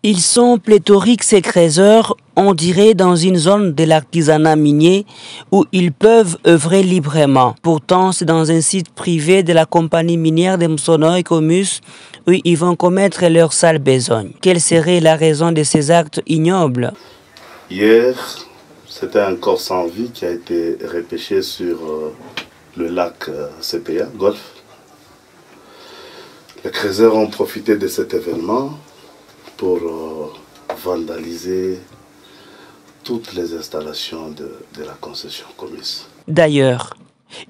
Ils sont pléthoriques ces creuseurs, on dirait dans une zone de l'artisanat minier où ils peuvent œuvrer librement. Pourtant, c'est dans un site privé de la compagnie minière de Msono et Comus où ils vont commettre leur sale besogne. Quelle serait la raison de ces actes ignobles? Hier, c'était un corps sans vie qui a été repêché sur le lac CPA, Golfe. Les creuseurs ont profité de cet événement pour vandaliser toutes les installations de la concession Comus. D'ailleurs,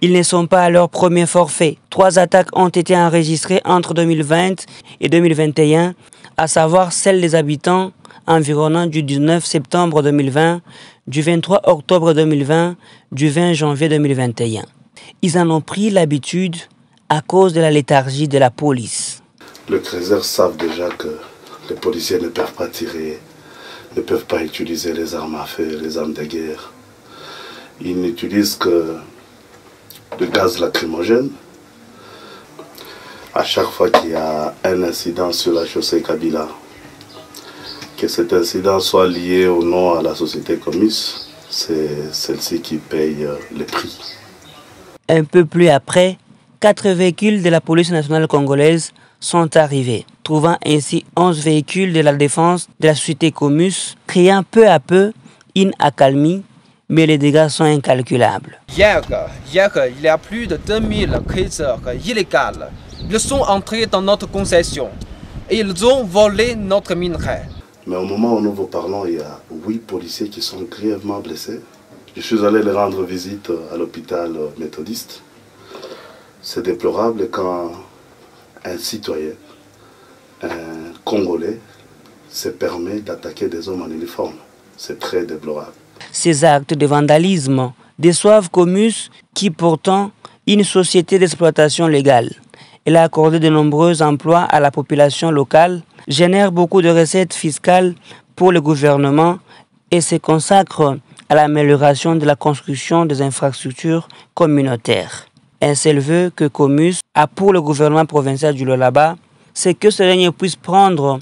ils ne sont pas à leur premier forfait. 3 attaques ont été enregistrées entre 2020 et 2021, à savoir celles des habitants environnants du 19 septembre 2020, du 23 octobre 2020, du 20 janvier 2021. Ils en ont pris l'habitude à cause de la léthargie de la police. Les creuseurs savent déjà que les policiers ne peuvent pas tirer, ne peuvent pas utiliser les armes à feu, les armes de guerre. Ils n'utilisent que le gaz lacrymogène. À chaque fois qu'il y a un incident sur la chaussée Kabila, que cet incident soit lié ou non à la société Comus, c'est celle-ci qui paye le prix. Un peu plus après, 4 véhicules de la police nationale congolaise sont arrivés, trouvant ainsi 11 véhicules de la défense de la société Comus, créant peu à peu une accalmie, mais les dégâts sont incalculables. Hier, il y a plus de 2000 creuseurs illégaux. Ils sont entrés dans notre concession et ils ont volé notre minerai. Mais au moment où nous vous parlons, il y a 8 policiers qui sont grièvement blessés. Je suis allé les rendre visite à l'hôpital méthodiste. C'est déplorable quand un citoyen, un Congolais, se permet d'attaquer des hommes en uniforme. C'est très déplorable. Ces actes de vandalisme déçoivent Comus, qui pourtant est une société d'exploitation légale. Elle a accordé de nombreux emplois à la population locale, génère beaucoup de recettes fiscales pour le gouvernement et se consacre à l'amélioration de la construction des infrastructures communautaires. Un seul vœu que Comus a pour le gouvernement provincial du Lualaba, c'est que ce dernier puisse prendre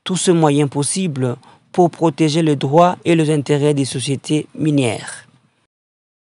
tous ces moyens possibles pour protéger les droits et les intérêts des sociétés minières.